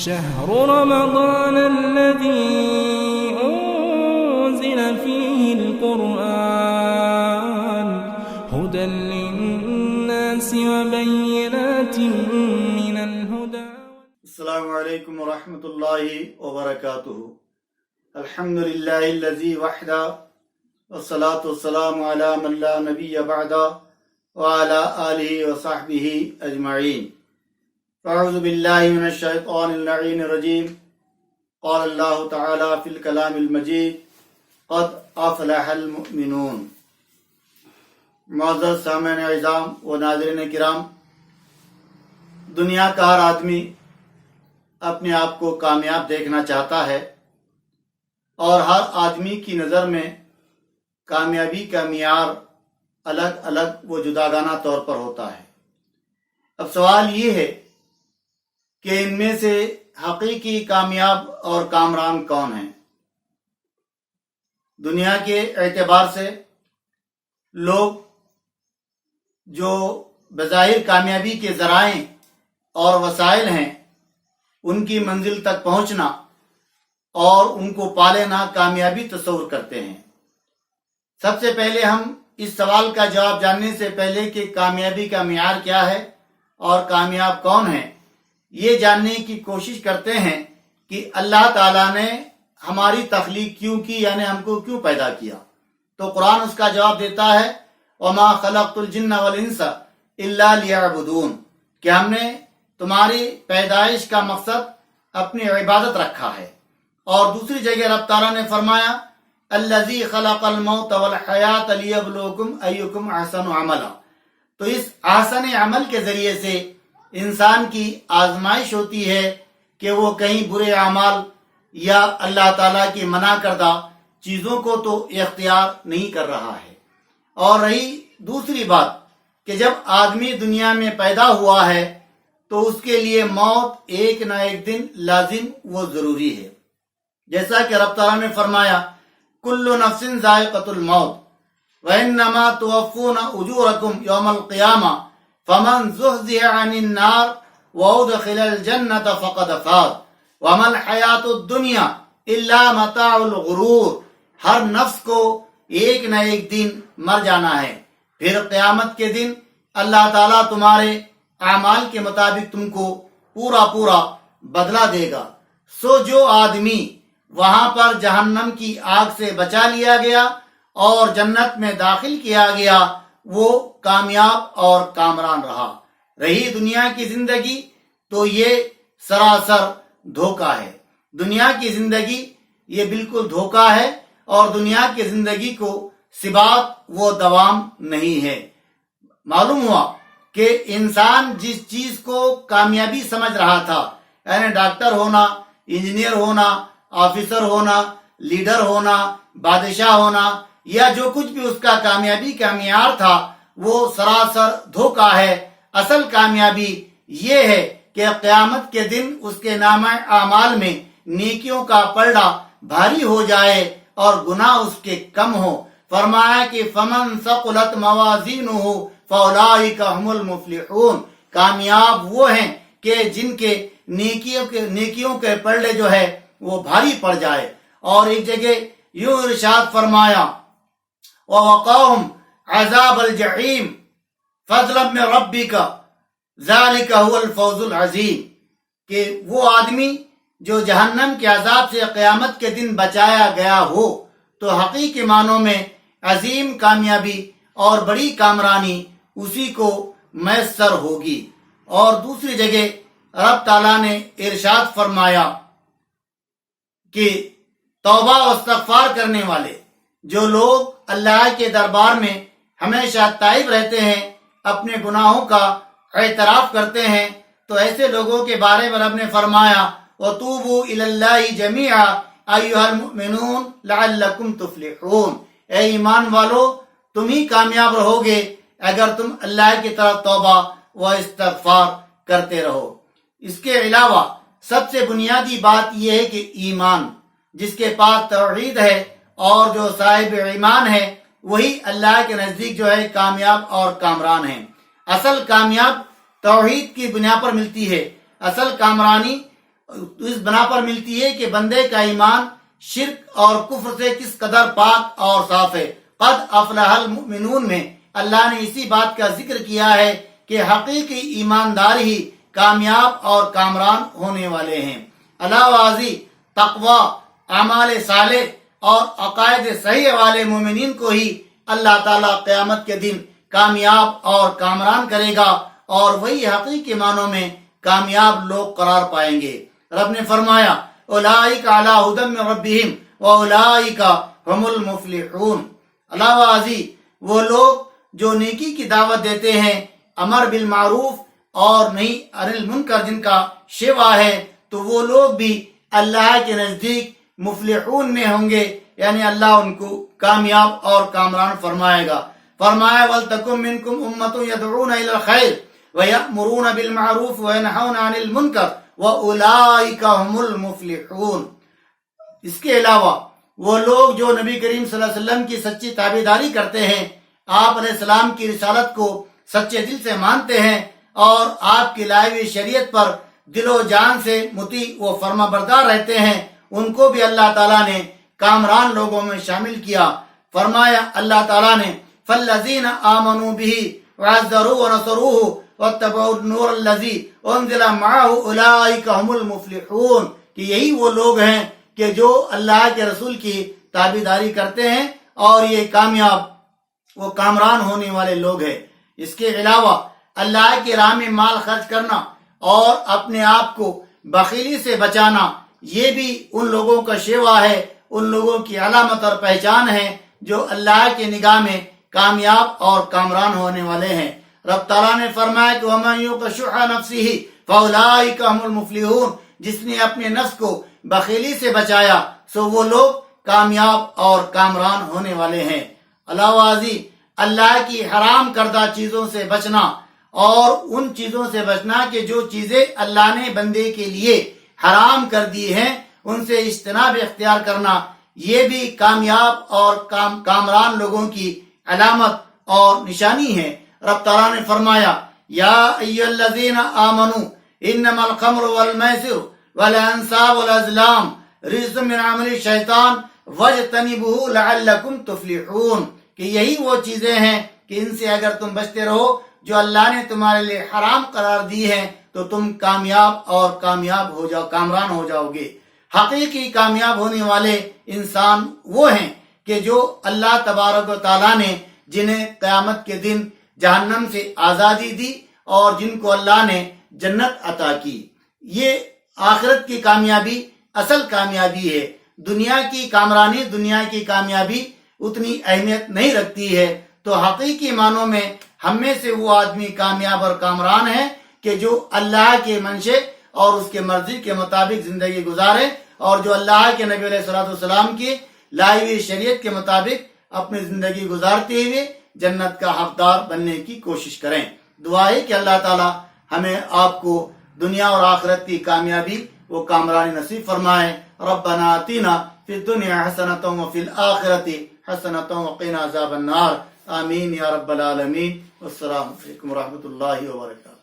شهر رمضان الذي أنزل فيه القرآن هدى للناس وبينات من الهدى. السلام علیکم ورحمۃ اللہ وبرکاتہ. الحمد للہ الذی وحدہ والصلاة والسلام علی من لا نبی بعدہ وعلی آلہ وصحبہ اجمعین. اعوذ باللہ من الشیطان اللعین الرجیم. قال اللہ تعالی فی الکلام المجید قد افلح المؤمنون. معزز سامعین اعظام و ناظرین کرام، دنیا کا ہر آدمی اپنے آپ کو کامیاب دیکھنا چاہتا ہے، اور ہر آدمی کی نظر میں کامیابی کا معیار الگ الگ و جداگانہ طور پر ہوتا ہے. اب سوال یہ ہے کہ ان میں سے حقیقی کامیاب اور کامران کون ہیں؟ دنیا کے اعتبار سے لوگ جو بظاہر کامیابی کے ذرائع اور وسائل ہیں، ان کی منزل تک پہنچنا اور ان کو پا لینا کامیابی تصور کرتے ہیں. سب سے پہلے ہم اس سوال کا جواب جاننے سے پہلے کہ کامیابی کا معیار کیا ہے اور کامیاب کون ہے، یہ جاننے کی کوشش کرتے ہیں کہ اللہ تعالیٰ نے ہماری تخلیق کیوں کی، یعنی ہم کو کیوں پیدا کیا. تو قرآن اس کا جواب دیتا ہے وَمَا خَلَقْتُ الْجِنَّ وَالْإِنسَ إِلَّا لِيَعْبُدُونَ، کہ ہم نے تمہاری پیدائش کا مقصد اپنی عبادت رکھا ہے. اور دوسری جگہ رب تعالیٰ نے فرمایا الذی خلق الموت والحیات لیبلوکم ایکم احسن عملا. تو اس احسن عمل کے ذریعے سے انسان کی آزمائش ہوتی ہے کہ وہ کہیں برے اعمال یا اللہ تعالیٰ کی منع کردہ چیزوں کو تو اختیار نہیں کر رہا ہے. اور رہی دوسری بات کہ جب آدمی دنیا میں پیدا ہوا ہے تو اس کے لیے موت ایک نہ ایک دن لازم و ضروری ہے. جیسا کہ رب تعالیٰ نے فرمایا کل نفس ذائقۃ الموت وانما توفون اجورکم یوم القیامہ فمن زحزح عن النار وادخل الجنۃ فقد فاز وما الحیاۃ الدنیا الا متاع الغرور. ہر نفس کو ایک نہ ایک دن مر جانا ہے، پھر قیامت کے دن اللہ تعالیٰ تمہارے اعمال کے مطابق تم کو پورا بدلہ دے گا. سو جو آدمی وہاں پر جہنم کی آگ سے بچا لیا گیا اور جنت میں داخل کیا گیا وہ کامیاب اور کامران رہا. رہی دنیا کی زندگی تو یہ سراسر دھوکہ ہے. دنیا کی زندگی یہ بالکل دھوکہ ہے اور دنیا کی زندگی کو ثبات و دوام نہیں ہے. معلوم ہوا کہ انسان جس چیز کو کامیابی سمجھ رہا تھا، یعنی ڈاکٹر ہونا، انجینئر ہونا، آفیسر ہونا، لیڈر ہونا، بادشاہ ہونا، یا جو کچھ بھی اس کا کامیابی کا معیار تھا، وہ سراسر دھوکہ ہے. اصل کامیابی یہ ہے کہ قیامت کے دن اس کے نامہ اعمال میں نیکیوں کا پلڑا بھاری ہو جائے اور گناہ اس کے کم ہو. فرمایا کہ فمن ثقلت موازینہ فاولئک هم المفلحون. کامیاب وہ ہیں کہ جن کے نیکیوں کے پلڑے جو ہے وہ بھاری پڑ جائے. اور ایک جگہ یوں ارشاد فرمایا وَوَقَاهُمْ عَذَابَ الْجَحِيمِ فَضْلًا مِّن رَبِّكَ ذَلِكَ هُوَ الْفَوْزُ الْعَظِيمُ، کہ وہ آدمی جو جہنم کے عذاب سے قیامت کے دن بچایا گیا ہو تو حقیقی معنوں میں عظیم کامیابی اور بڑی کامرانی اسی کو میسر ہوگی. اور دوسری جگہ رب تعالیٰ نے ارشاد فرمایا کہ توبہ و استغفار کرنے والے جو لوگ اللہ کے دربار میں ہمیشہ تائب رہتے ہیں، اپنے گناہوں کا اعتراف کرتے ہیں، تو ایسے لوگوں کے بارے میں رب نے فرمایا وَتُوبُوا إِلَى اللَّهِ جَمِيعًا أَيُّهَا الْمُؤْمِنُونَ لَعَلَّكُمْ تُفْلِحُونَ. اے ایمان والو، تم ہی کامیاب رہو گے اگر تم اللہ کی طرف توبہ و استغفار کرتے رہو. اس کے علاوہ سب سے بنیادی بات یہ ہے کہ ایمان، جس کے پاس توحید ہے اور جو صاحب ایمان ہے وہی اللہ کے نزدیک جو ہے کامیاب اور کامران ہیں. اصل کامیاب توحید کی بنا پر ملتی ہے. اصل کامرانی اس بنا پر ملتی ہے کہ بندے کا ایمان شرک اور کفر سے کس قدر پاک اور صاف ہے۔ قد افلح المؤمنون میں اللہ نے اسی بات کا ذکر کیا ہے کہ حقیقی ایماندار ہی کامیاب اور کامران ہونے والے ہیں۔ علاوہ تقوی، اعمال صالح اور عقائد صحیح والے مومنین کو ہی اللہ تعالیٰ قیامت کے دن کامیاب اور کامران کرے گا، اور وہی حقیقی معنوں میں کامیاب لوگ قرار پائیں گے۔ رب نے فرمایا اولئک علی ھدی من ربہم واولئک ھم المفلحون۔ علاوہ وہ لوگ جو نیکی کی دعوت دیتے ہیں، امر بالمعروف اور نہی عن المنکر جن کا شیوا ہے، تو وہ لوگ بھی اللہ کے نزدیک مفلحون میں ہوں گے، یعنی اللہ ان کو کامیاب اور کامران فرمائے گا۔ فرمایا وَلْتَكُن مِّنكُمْ أُمَّةٌ يَدْعُونَ إِلَى الْخَيْرِ وَيَأْمُرُونَ بِالْمَعْرُوفِ وَيَنْهَوْنَ عَنِ الْمُنكَرِ وَأُولَئِكَ هُمُ الْمُفْلِحُونَ۔ اس کے علاوہ وہ لوگ جو نبی کریم صلی اللہ علیہ وسلم کی سچی تابعداری کرتے ہیں، آپ علیہ السلام کی رسالت کو سچے دل سے مانتے ہیں اور آپ کی لائی ہوئی شریعت پر دل و جان سے مطیع و فرما بردار رہتے ہیں، ان کو بھی اللہ تعالیٰ نے کامران لوگوں میں شامل کیا۔ فرمایا اللہ تعالیٰ نے فَالَّذِينَ آمَنُوا بِهِ وَعَزَّرُوهُ وَنَصَرُوهُ وَاتَّبَعُوا النُّورَ الَّذِي أُنزِلَ مَعَهُ أُولَئِكَ هُمُ الْمُفْلِحُونَ کہ یہی وہ لوگ ہیں کہ جو اللہ کے رسول کی تابعداری کرتے ہیں اور یہ کامیاب وہ کامران ہونے والے لوگ ہیں۔ اس کے علاوہ اللہ کی راہ میں مال خرچ کرنا اور اپنے آپ کو بخیلی سے بچانا، یہ بھی ان لوگوں کا شیوا ہے، ان لوگوں کی علامت اور پہچان ہے جو اللہ کی نگاہ میں کامیاب اور کامران ہونے والے ہیں۔ رب تعالیٰ نے فرمایا کہ وَمَن يُوقَ شُحَّ نَفْسِهِ فَأُولَئِكَ هُمُ الْمُفْلِحُونَ، جس نے اپنے نفس کو بخیلی سے بچایا سو وہ لوگ کامیاب اور کامران ہونے والے ہیں۔ علاوہ اللہ کی حرام کردہ چیزوں سے بچنا اور ان چیزوں سے بچنا کہ جو چیزیں اللہ نے بندے کے لیے حرام کر دی ہیں ان سے اجتناب اختیار کرنا، یہ بھی کامیاب اور کامران لوگوں کی علامت اور نشانی ہے۔ رب تعالیٰ نے فرمایا یا ایھا الذین آمنوا انما الخمر والمیسر والانصاب والازلام رجس من عمل الشیطان واجتنبوہ لعلکم تفلحون کہ یہی وہ چیزیں ہیں کہ ان سے اگر تم بچتے رہو جو اللہ نے تمہارے لیے حرام قرار دی ہے تو تم کامیاب اور کامران ہو جاؤ گے۔ حقیقی کامیاب ہونے والے انسان وہ ہیں کہ جو اللہ تبارک و تعالیٰ نے جنہیں قیامت کے دن جہنم سے آزادی دی اور جن کو اللہ نے جنت عطا کی۔ یہ آخرت کی کامیابی اصل کامیابی ہے۔ دنیا کی کامرانی، دنیا کی کامیابی اتنی اہمیت نہیں رکھتی ہے۔ تو حقیقی معنوں میں ہم میں سے وہ آدمی کامیاب اور کامران ہے کہ جو اللہ کے منشے اور اس کے مرضی کے مطابق زندگی گزارے اور جو اللہ کے نبی علیہ الصلوۃ والسلام کی لائی ہوئی شریعت کے مطابق اپنی زندگی گزارتے ہوئے جنت کا حقدار بننے کی کوشش کریں۔ دعا ہے کہ اللہ تعالی ہمیں آپ کو دنیا اور آخرت کی کامیابی وہ کامرانی نصیب فرمائے۔ ربنا آتنا فی الدنیا حسنۃ وفی الآخرۃ حسنۃ وقنا عذاب النار، آمین یا رب العالمین۔ والسلام علیکم ورحمۃ اللہ وبرکاتہ۔